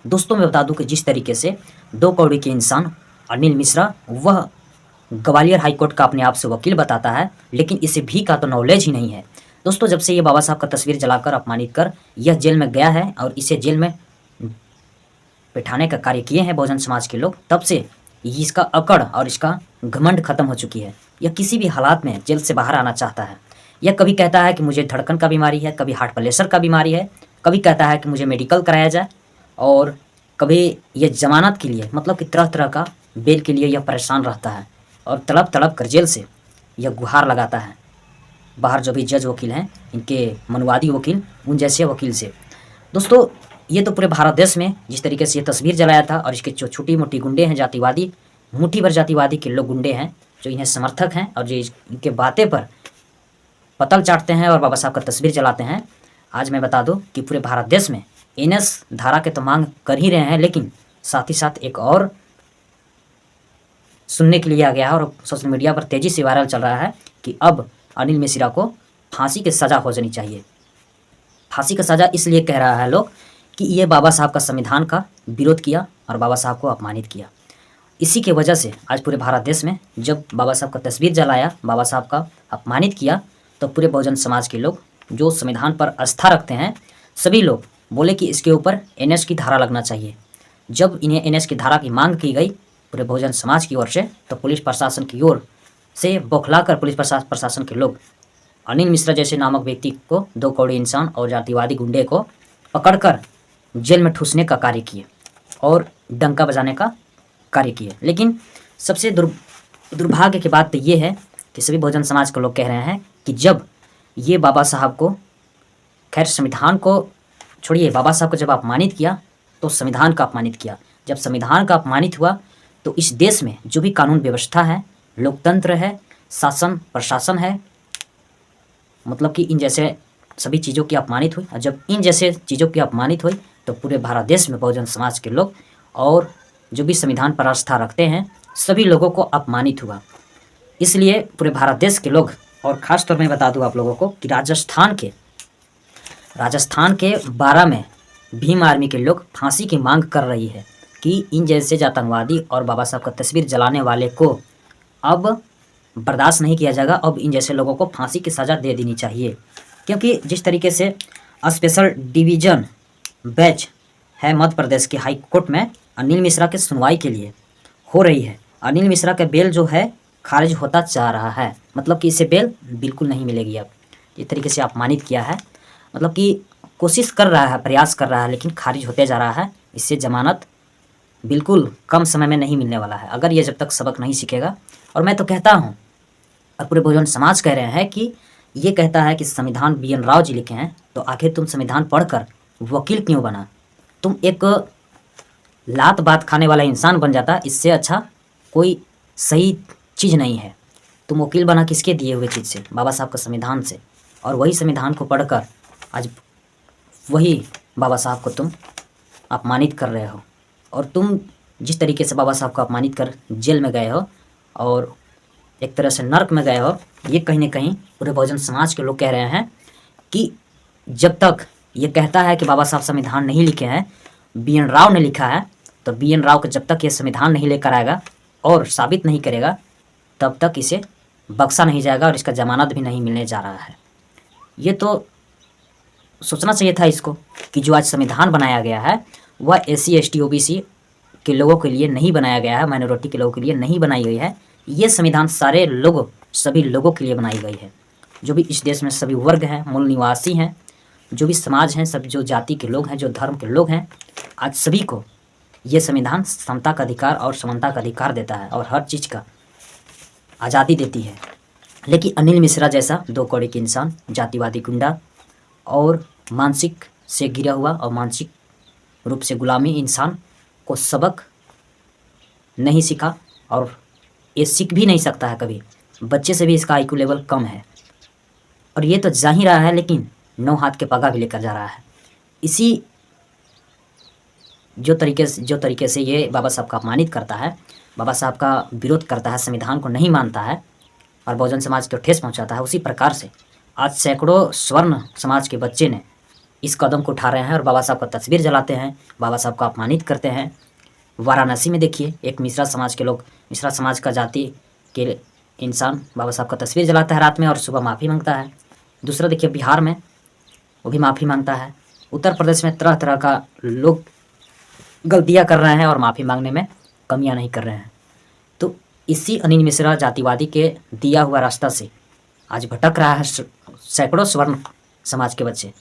दोस्तों मैं बता दूं कि जिस तरीके से 2 कौड़ी के इंसान अनिल मिश्रा वह ग्वालियर हाई कोर्ट का अपने आप से वकील बताता है, लेकिन इसे भी का तो नॉलेज ही नहीं है। दोस्तों जब से ये बाबा साहब का तस्वीर जलाकर अपमानित कर यह जेल में गया है और इसे जेल में बिठाने का कार्य किए हैं बहुजन समाज के लोग, तब से इसका अकड़ और इसका घमंड खत्म हो चुकी है। यह किसी भी हालात में जेल से बाहर आना चाहता है। यह कभी कहता है कि मुझे धड़कन का बीमारी है, कभी हार्ट प्रेशर का बीमारी है, कभी कहता है कि मुझे मेडिकल कराया जाए, और कभी ये जमानत के लिए मतलब कि तरह तरह का बेल के लिए यह परेशान रहता है और तड़प तड़प कर जेल से यह गुहार लगाता है बाहर जो भी जज वकील हैं, इनके मनवादी वकील, उन जैसे वकील से। दोस्तों ये तो पूरे भारत देश में जिस तरीके से ये तस्वीर जलाया था, और इसके जो छोटी मोटी गुंडे हैं जातिवादी, मुट्ठी भर जातिवादी के लोग गुंडे हैं जो इन्हें समर्थक हैं और जो इनके बातें पर पतल चाटते हैं और बाबा साहब का तस्वीर जलाते हैं। आज मैं बता दूं कि पूरे भारत देश में एनएस धारा के तो मांग कर ही रहे हैं, लेकिन साथ ही साथ एक और सुनने के लिए आ गया है और सोशल मीडिया पर तेज़ी से वायरल चल रहा है कि अब अनिल मिश्रा को फांसी की सज़ा हो जानी चाहिए। फांसी का सज़ा इसलिए कह रहा है लोग कि ये बाबा साहब का संविधान का विरोध किया और बाबा साहब को अपमानित किया। इसी के वजह से आज पूरे भारत देश में जब बाबा साहब का तस्वीर जलाया, बाबा साहब का अपमानित किया, तो पूरे बहुजन समाज के लोग जो संविधान पर आस्था रखते हैं, सभी लोग बोले कि इसके ऊपर एनएस की धारा लगना चाहिए। जब इन्हें एनएस की धारा की मांग की गई पूरे बहुजन समाज की ओर से, तो पुलिस प्रशासन की ओर से बौखलाकर पुलिस प्रशासन के लोग अनिल मिश्रा जैसे नामक व्यक्ति को, 2 कौड़ी इंसान और जातिवादी गुंडे को पकड़कर जेल में ठूसने का कार्य किए और डंका बजाने का कार्य किए। लेकिन सबसे दुर्भाग्य की बात तो ये है कि सभी बहुजन समाज के लोग कह रहे हैं कि जब ये बाबा साहब को, खैर संविधान को छोड़िए, बाबा साहब को जब अपमानित किया तो संविधान का अपमानित किया। जब संविधान का अपमानित हुआ तो इस देश में जो भी कानून व्यवस्था है, लोकतंत्र है, शासन प्रशासन है, मतलब कि इन जैसे सभी चीज़ों की अपमानित हुई। और जब इन जैसे चीज़ों की अपमानित हुई तो पूरे भारत देश में बहुजन समाज के लोग और जो भी संविधान पर आस्था रखते हैं, सभी लोगों को अपमानित हुआ। इसलिए पूरे भारत देश के लोग, और ख़ास तौर में बता दूं आप लोगों को कि राजस्थान के 12 में भीम आर्मी के लोग फांसी की मांग कर रही है कि इन जैसे आतंकवादी और बाबा साहब का तस्वीर जलाने वाले को अब बर्दाश्त नहीं किया जाएगा। अब इन जैसे लोगों को फांसी की सज़ा दे देनी चाहिए, क्योंकि जिस तरीके से स्पेशल डिवीज़न बेंच है मध्य प्रदेश के हाई कोर्ट में अनिल मिश्रा के सुनवाई के लिए हो रही है, अनिल मिश्रा का बेल जो है खारिज होता जा रहा है। मतलब कि इसे बेल बिल्कुल नहीं मिलेगी। अब इस तरीके से अपमानित किया है, मतलब कि कोशिश कर रहा है, प्रयास कर रहा है, लेकिन खारिज होते जा रहा है। इससे ज़मानत बिल्कुल कम समय में नहीं मिलने वाला है अगर ये जब तक सबक नहीं सीखेगा। और मैं तो कहता हूँ, और पूरे बहुजन समाज कह रहे हैं कि ये कहता है कि संविधान BN राव जी लिखे हैं, तो आखिर तुम संविधान पढ़कर वकील क्यों बना? तुम एक लात बात खाने वाला इंसान बन जाता, इससे अच्छा कोई सही चीज़ नहीं है। तुम वकील बना किसके दिए हुए चीज़ से? बाबा साहब का संविधान से। और वही संविधान को पढ़कर आज वही बाबा साहब को तुम अपमानित कर रहे हो। और तुम जिस तरीके से बाबा साहब को अपमानित कर जेल में गए हो और एक तरह से नर्क में गए हो, ये कहीं ना कहीं पूरे बहुजन समाज के लोग कह रहे हैं कि जब तक ये कहता है कि बाबा साहब संविधान नहीं लिखे हैं, BN राव ने लिखा है, तो BN राव को जब तक ये संविधान नहीं लेकर आएगा और साबित नहीं करेगा, तब तक इसे बख्शा नहीं जाएगा और इसका जमानत भी नहीं मिलने जा रहा है। ये तो सोचना चाहिए था इसको कि जो आज संविधान बनाया गया है वह SC ST OBC के लोगों के लिए नहीं बनाया गया है, माइनॉरिटी के लोगों के लिए नहीं बनाई गई है। ये संविधान सारे लोगों, सभी लोगों के लिए बनाई गई है। जो भी इस देश में सभी वर्ग हैं, मूल निवासी हैं, जो भी समाज हैं, सब जो जाति के लोग हैं, जो धर्म के लोग हैं, आज सभी को ये संविधान समता का अधिकार और समानता का अधिकार देता है और हर चीज़ का आज़ादी देती है। लेकिन अनिल मिश्रा जैसा 2 कौड़ी के इंसान, जातिवादी गुंडा और मानसिक से गिरा हुआ और मानसिक रूप से गुलामी इंसान को सबक नहीं सीखा, और ये सीख भी नहीं सकता है कभी। बच्चे से भी इसका IQ लेवल कम है और ये तो जा ही रहा है, लेकिन 9 हाथ के पगा भी लेकर जा रहा है। इसी जो तरीके से ये बाबा साहब का अपमानित करता है, बाबा साहब का विरोध करता है, संविधान को नहीं मानता है और बहुजन समाज को ठेस पहुंचाता है, उसी प्रकार से आज सैकड़ों स्वर्ण समाज के बच्चे ने इस कदम को उठा रहे हैं और बाबा साहब का तस्वीर जलाते हैं, बाबा साहब को अपमानित करते हैं। वाराणसी में देखिए, एक मिश्रा समाज के लोग, मिश्रा समाज का जाति के इंसान बाबा साहब का तस्वीर जलाता है रात में और सुबह माफ़ी मांगता है। दूसरा देखिए बिहार में, वो भी माफ़ी मांगता है। उत्तर प्रदेश में तरह तरह का लोग गलतियाँ कर रहे हैं और माफ़ी मांगने में कमियाँ नहीं कर रहे हैं। तो इसी अनिल मिश्रा जातिवादी के दिया हुआ रास्ता से आज भटक रहा है सैकड़ों स्वर्ण समाज के बच्चे।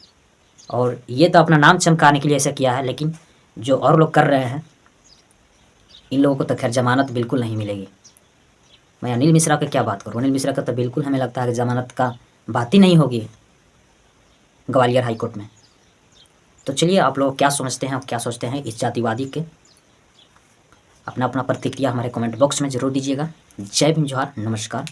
और ये तो अपना नाम चमकाने के लिए ऐसा किया है, लेकिन जो और लोग कर रहे हैं, इन लोगों को तो खैर जमानत बिल्कुल नहीं मिलेगी। मैं अनिल मिश्रा की क्या बात करूँ, अनिल मिश्रा का तो बिल्कुल हमें लगता है कि जमानत का बात ही नहीं होगी ग्वालियर हाई कोर्ट में। तो चलिए, आप लोग क्या समझते हैं, क्या सोचते हैं इस जातिवादी के, अपना अपना प्रतिक्रिया हमारे कमेंट बॉक्स में ज़रूर दीजिएगा। जय भीम, जोहार, नमस्कार।